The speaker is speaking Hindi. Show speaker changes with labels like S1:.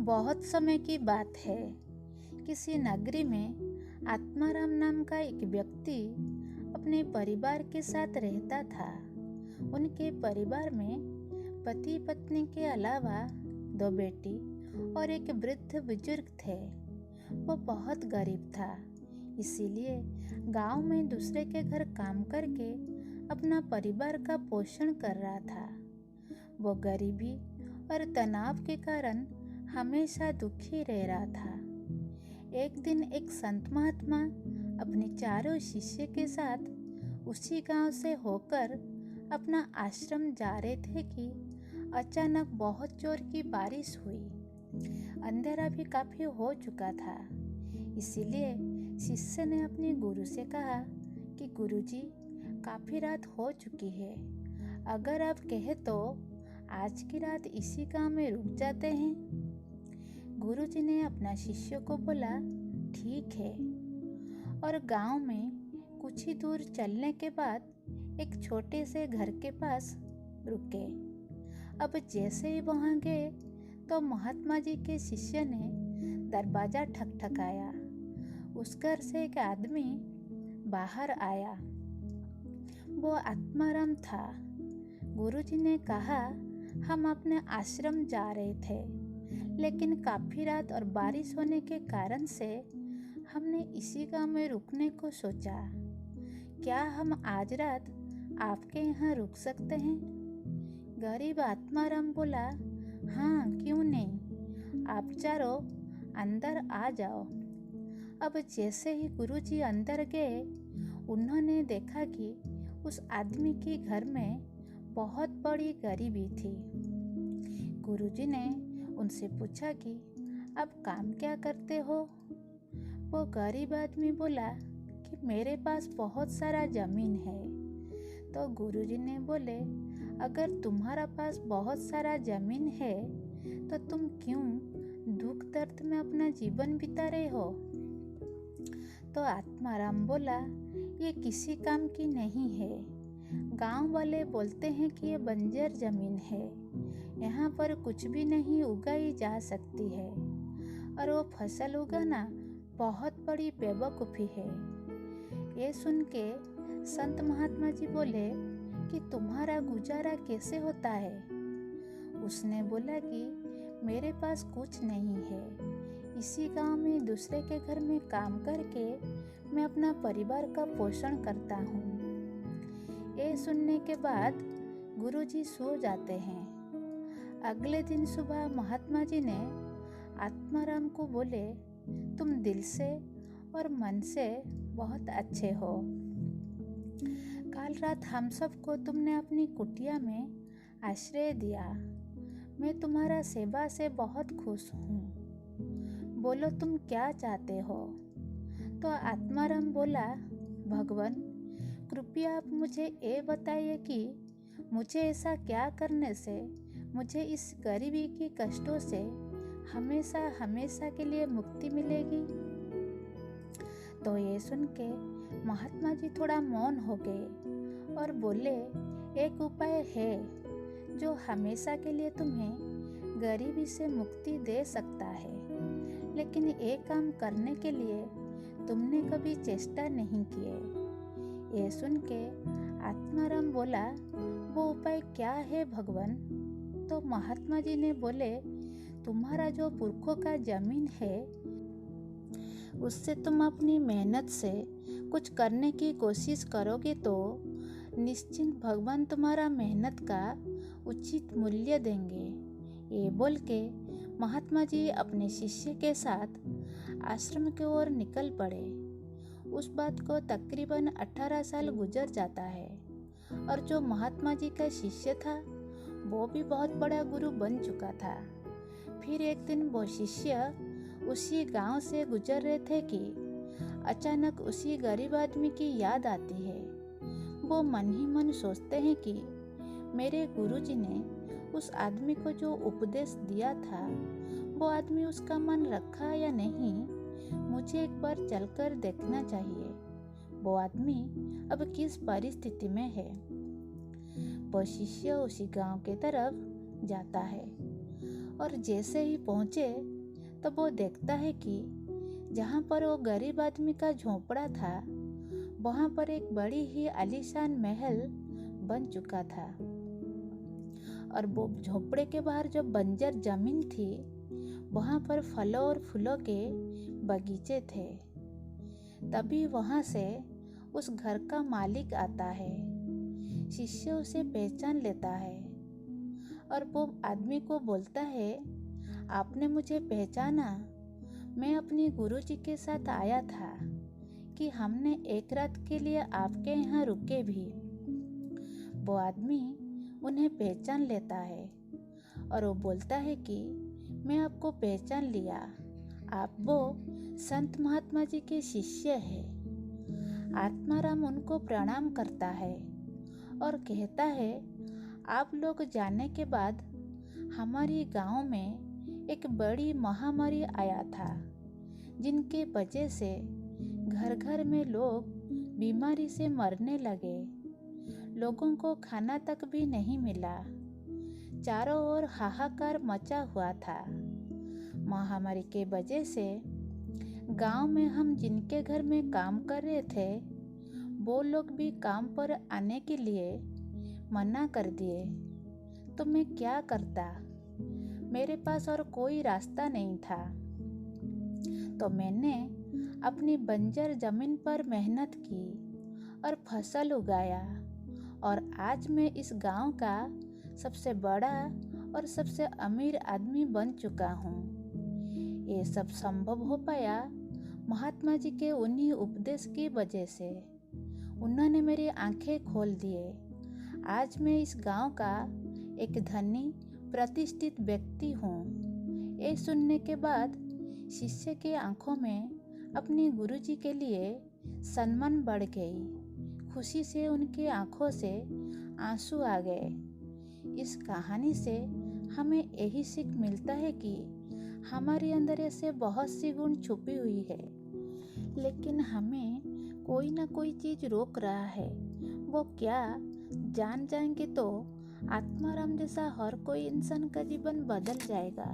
S1: बहुत समय की बात है। किसी नगरी में आत्माराम नाम का एक व्यक्ति अपने परिवार के साथ रहता था। उनके परिवार में पति पत्नी के अलावा 2 बेटी और एक वृद्ध बुजुर्ग थे। वो बहुत गरीब था, इसीलिए गांव में दूसरे के घर काम करके अपना परिवार का पोषण कर रहा था। वो गरीबी और तनाव के कारण हमेशा दुखी रह रहा था। एक दिन एक संत महात्मा अपने चारों शिष्य के साथ उसी गांव से होकर अपना आश्रम जा रहे थे कि अचानक बहुत जोर की बारिश हुई। अंधेरा भी काफी हो चुका था, इसीलिए शिष्य ने अपने गुरु से कहा कि गुरुजी, काफी रात हो चुकी है, अगर आप कहे तो आज की रात इसी गांव में रुक जाते हैं। गुरुजी ने अपना शिष्य को बोला, ठीक है, और गांव में कुछ ही दूर चलने के बाद एक छोटे से घर के पास रुके। अब जैसे ही वहां गए तो महात्मा जी के शिष्य ने दरवाजा ठकठकाया। उस घर से एक आदमी बाहर आया। वो आत्माराम था। गुरुजी ने कहा, हम अपने आश्रम जा रहे थे, लेकिन काफी रात और बारिश होने के कारण से हमने इसी गांव में रुकने को सोचा। क्या हम आज रात आपके यहाँ रुक सकते हैं? गरीब आत्माराम बोला, हाँ, क्यों नहीं, आप चारों अंदर आ जाओ। अब जैसे ही गुरुजी अंदर गए, उन्होंने देखा कि उस आदमी के घर में बहुत बड़ी गरीबी थी। गुरुजी ने उनसे पूछा कि आप काम क्या करते हो? वो गरीब आदमी बोला कि मेरे पास बहुत सारा जमीन है। तो गुरुजी ने बोले, अगर तुम्हारा पास बहुत सारा जमीन है तो तुम क्यों दुख दर्द में अपना जीवन बिता रहे हो? तो आत्माराम बोला, ये किसी काम की नहीं है। गांव वाले बोलते हैं कि ये बंजर जमीन है, यहाँ पर कुछ भी नहीं उगाई जा सकती है, और वो फसल उगाना बहुत बड़ी बेवकूफ़ी है। ये सुन के संत महात्मा जी बोले कि तुम्हारा गुजारा कैसे होता है? उसने बोला कि मेरे पास कुछ नहीं है, इसी गांव में दूसरे के घर में काम करके मैं अपना परिवार का पोषण करता हूँ। ये सुनने के बाद गुरुजी सो जाते हैं। अगले दिन सुबह महात्मा जी ने आत्माराम को बोले, तुम दिल से और मन से बहुत अच्छे हो। कल रात हम सबको तुमने अपनी कुटिया में आश्रय दिया। मैं तुम्हारा सेवा से बहुत खुश हूँ। बोलो, तुम क्या चाहते हो? तो आत्माराम बोला, भगवान, कृपया आप मुझे ये बताइए कि मुझे ऐसा क्या करने से मुझे इस गरीबी की कष्टों से हमेशा हमेशा के लिए मुक्ति मिलेगी। तो ये सुन के महात्मा जी थोड़ा मौन हो गए और बोले, एक उपाय है जो हमेशा के लिए तुम्हें गरीबी से मुक्ति दे सकता है, लेकिन ये काम करने के लिए तुमने कभी चेष्टा नहीं किए। ये सुन के आत्माराम बोला, वो उपाय क्या है भगवान? तो महात्मा जी ने बोले, तुम्हारा जो पुरखों का जमीन है, उससे तुम अपनी मेहनत से कुछ करने की कोशिश करोगे तो निश्चिंत भगवान तुम्हारा मेहनत का उचित मूल्य देंगे। ये बोल के महात्मा जी अपने शिष्य के साथ आश्रम की ओर निकल पड़े। उस बात को तकरीबन 18 साल गुजर जाता है, और जो महात्मा जी का शिष्य था वो भी बहुत बड़ा गुरु बन चुका था। फिर एक दिन वो शिष्य उसी गांव से गुजर रहे थे कि अचानक उसी गरीब आदमी की याद आती है। वो मन ही मन सोचते हैं कि मेरे गुरुजी ने उस आदमी को जो उपदेश दिया था, वो आदमी उसका मन रखा या नहीं, मुझे एक बार चलकर देखना चाहिए। वो आदमी अब किस परिस्थिति में है। वो शिष्य उसी गांव के तरफ जाता है, और जैसे ही पहुंचे तब वो देखता है कि जहाँ पर वो गरीब आदमी का झोंपड़ा था, वहाँ पर एक बड़ी ही आलीशान महल बन चुका था। और वो झोंपड़े के बाहर जो बंजर जमीन थी, वहाँ पर फलों और फूलों के बगीचे थे। तभी वहाँ से उस घर का मालिक आता है। शिष्य उसे पहचान लेता है और वो आदमी को बोलता है, आपने मुझे पहचाना? मैं अपनी गुरुजी के साथ आया था कि हमने एक रात के लिए आपके यहाँ रुके भी। वो आदमी उन्हें पहचान लेता है और वो बोलता है कि मैं आपको पहचान लिया, आप वो संत महात्मा जी के शिष्य हैं। आत्माराम उनको प्रणाम करता है और कहता है, आप लोग जाने के बाद हमारी गांव में एक बड़ी महामारी आया था, जिनके वजह से घर घर में लोग बीमारी से मरने लगे। लोगों को खाना तक भी नहीं मिला। चारों ओर हाहाकार मचा हुआ था। महामारी के वजह से गांव में हम जिनके घर में काम कर रहे थे, वो लोग भी काम पर आने के लिए मना कर दिए। तो मैं क्या करता? मेरे पास और कोई रास्ता नहीं था। तो मैंने अपनी बंजर जमीन पर मेहनत की और फसल उगाया, और आज मैं इस गांव का सबसे बड़ा और सबसे अमीर आदमी बन चुका हूँ। ये सब संभव हो पाया महात्मा जी के उन्हीं उपदेश की वजह से। उन्होंने मेरी आंखें खोल दिए। आज मैं इस गांव का एक धनी प्रतिष्ठित व्यक्ति हूँ। ये सुनने के बाद शिष्य की आंखों में अपने गुरुजी के लिए सम्मान बढ़ गई। खुशी से उनकी आंखों से आंसू आ गए। इस कहानी से हमें यही सीख मिलता है कि हमारे अंदर ऐसे बहुत सी गुण छुपी हुई है, लेकिन हमें कोई ना कोई चीज़ रोक रहा है। वो क्या, जान जाएंगे तो आत्माराम जैसा हर कोई इंसान का जीवन बदल जाएगा।